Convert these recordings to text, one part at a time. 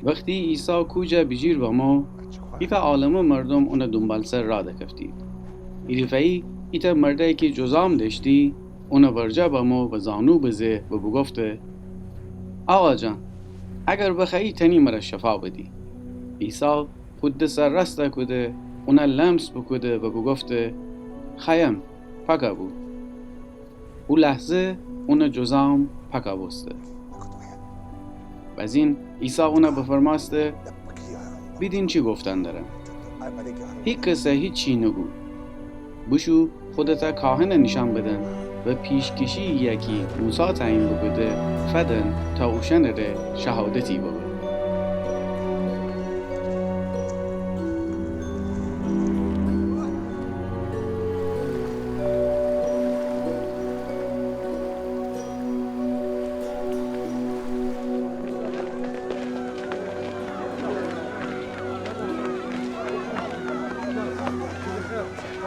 وقتی عیسی کوجا بجیر و ما ایتا عالم مردم اون دنبال سر را دکفتید. ایرفایی ایتا مرده که جزام داشتی اون ورجا با ما و زانو بزه و بگفته آقا جان اگر بخوایی تنی مرا شفا بدی. عیسی خود سر رسته کده اون لمس بکده و بگفته خیم پکا بو. او لحظه اون جزام پکا بسته. و از این عیسی اون بفرماسته بیدین چی گفتن دارم. هیچ کسی هیچی نگو. بشو خودتا کاهن نشان بدن و پیشکشی یکی موسی تعیین بده فدن تا اوشن ره شهادتی بده.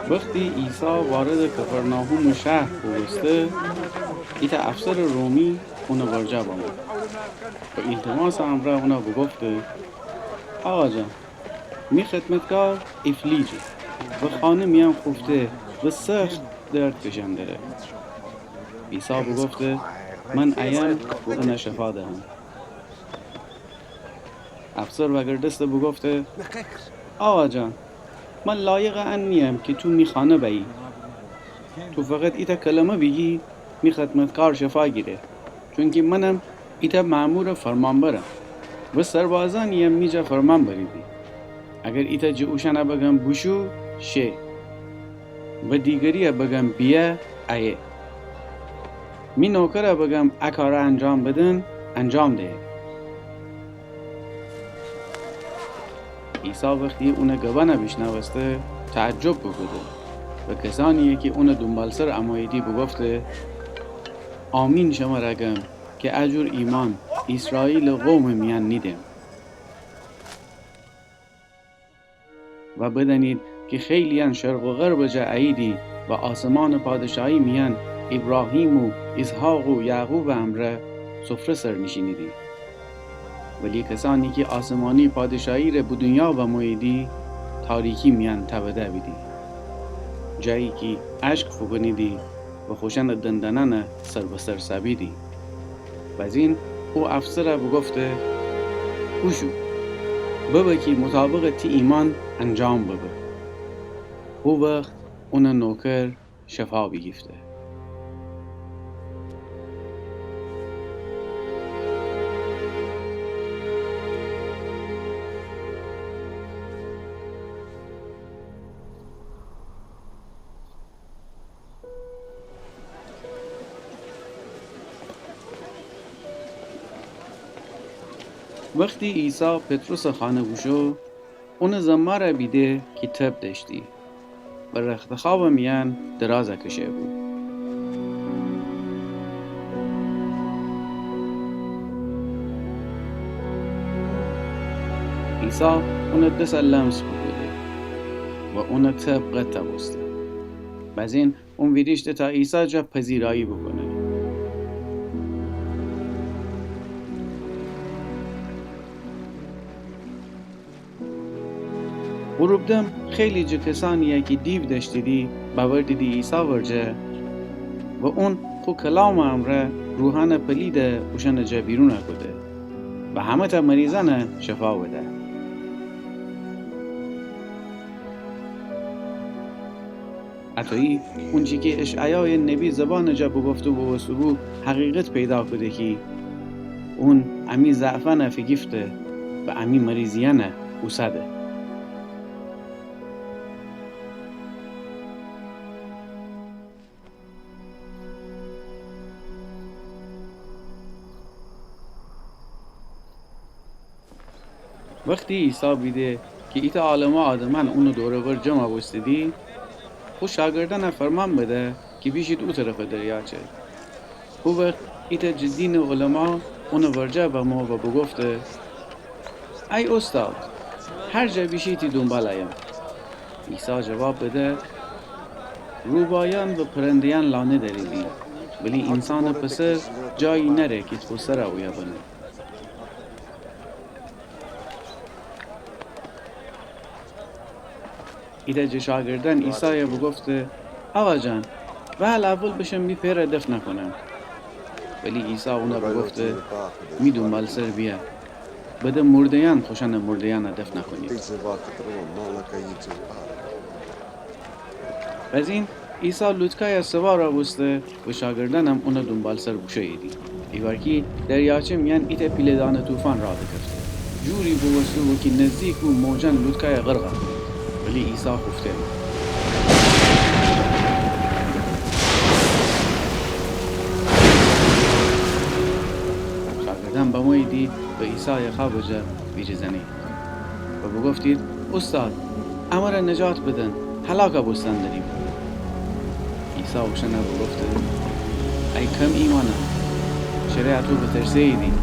وقتی عیسی وارد کفرناهم شهر بوسته ایتا افسر رومی اونو ورجا بامد و التماس امره اونا بگفته آقا جان می خدمتگار افلیجه و خانه میان خفته و سخت درد کشنده ره. عیسی بگفته من ایم و انا شفا دهم. افسر وگر دسته بگفته آقا جان من لایق ان نیم که تو می خانه بایی. تو فقط ایتا کلمه بگی می خدمتکار شفا گیره چون که منم ایتا مأمور فرمان برم و سربازانیم میجا فرمان بریدی. اگر ایتا جوشنه بگم بوشو شه و دیگری بگم بیا ایه. می نوکره بگم اکاره انجام بدن انجام ده. عیسی وقتی اون گبانه بشنوسته تعجب بکده و کسانی که اون دنبال سر امایدی بگفته آمین شما رگم که اجور ایمان اسرائیل قوم میان نیدم. و بدانید که خیلیان شرق و غرب جعیدی و آسمان پادشاهی میان ابراهیم و اسحاق و یعقوب امره سفره سر نشینیدی. ولی کسانی که آسمانی پادشاهی ره به دنیا و مویدی تاریکی میان تبده بیدی. جایی که عشق فگنیدی و خوشن دندنن سر به سر سبیدی. و از این او افسر بگفته اوشو بابا که مطابق تی ایمان انجام بابا. او وقت اون نوکر شفا بگیفته. وقتی عیسی پتروس خانه بوشو اون زماره بیده که تب داشتی و رخت خواب میان درازه کشه بود. عیسی اون دست لمس بوده و اون تب قطع بسته. بعد این اون ویدیشته تا عیسی جا پذیرایی بکنه. غروبدم خیلی جا کسانیه که دیو داشتیدی باور دیدی عیسی ورجه و اون خو کلام امره روحان پلیده وشن جا بیرونه کده و همه تا مریضانه شفا بده. عطایی اونچی که اشعیای نبی زبان جا بگفته و وسوگو حقیقت پیدا کده که اون امی ضعفانه فگیفته و امی مریضیانه اوسده. وقتی عیسی بیده که ایتا عالما آدمان اونو دوره ور جمع بستدی خود شاگردان فرمان بده که بیشید او طرف دریاچه. او وقت ایتا جدین علما اونو ورجه به ما و بگفته ای استاد هر جا بیشیتی دنبالایم. عیسی جواب بده روبایان و پرندیان لانه دریدی ولی انسان پسر جایی نره که تو سر اویا بنه. ایده جه شاگردن عیسی بگفته آقا جان ول اول بشم می پیر دفن نکنم. ولی عیسی اونا بگفته می دنبال سر بیا بده مردیان خوشن مردیان دفن نکنید. از این عیسی لوتکای سوار را بسته و شاگردانم اونا دنبال سر بوشه ایدی. ایوارکی دریاچه میان ایت پیلدان طوفان را دکفته. جوری بوسته و که نزدیک و موجن لوتکای غرقه کنید. ولی عیسی خفته بود. شاگردان با ما ایدی و عیسی خوابجه بیری زنید. و بگفتید استاد امر نجات بدن هلاکا بستن داریم. عیسی اوشنه بگفته ای کم ایمانه شریعت رو بترسه ایدی.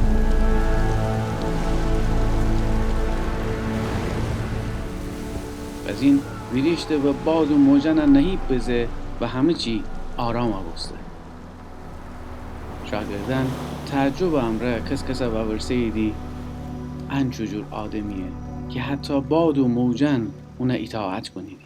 از این ویریشته و باد و موجنه نهیب بزه و همه چی آرام بسته. شاگردان تعجب امره کس باورسه ایدی ان چجور آدمیه که حتی باد و موجن اونه اطاعت کنیدی.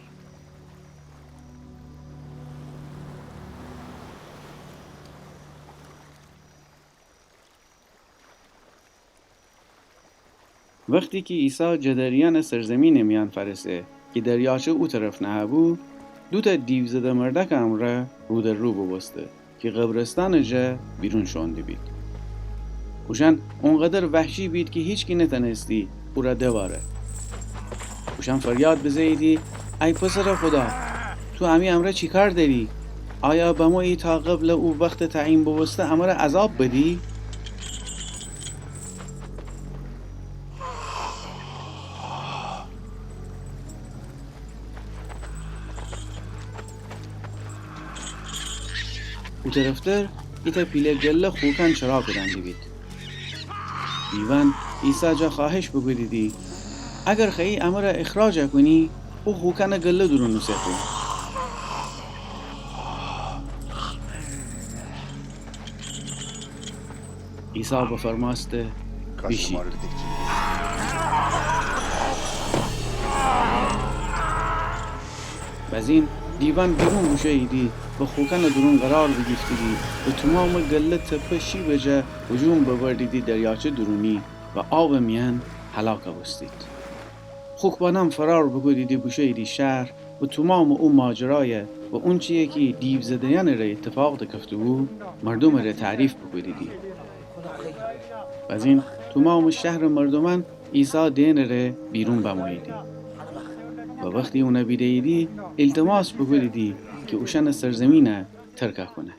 وقتی که عیسی جدریان سرزمین میان فرسه که دریاچه او طرف نه بود، دو تا دیو زده مردک امره رو در رو ببسته که قبرستان جه بیرون شونده بید. اوشن اونقدر وحشی بید که هیچ کی نتنستی او را دواره. اوشن فریاد بزیدی ای پسر خدا تو امی امره چی کار داری؟ آیا به ما ای تا قبل او وقت تعیین ببسته امره عذاب بدی؟ او طرفتر ایتا پیله گله خوکن چرا کدن بید. دیوان عیسی جا خواهش بگویدی اگر خیلی امره اخراج کنی او خوکن گله درونو سخو. عیسی بفرماسته بیشید. از این دیوان بیرون بوشه ایدی و خوکن درون قرار بگیفتیدی و تمام گله تپشی بجه هجوم ببردیدی دریاچه درونی و آب میان هلاکه بستید. خوکبانم فرار بگویدی بوشه ایدی شهر و تمام اون ماجرای و اون چیه که دیو زدیان را اتفاق دکفته بود مردم را تعریف بگویدی. از این تمام شهر مردمان عیسی دین را بیرون بماییدی. و وقتی اونه بیدیدی التماس بگویدی که اوشن سرزمینه ترکه کنه.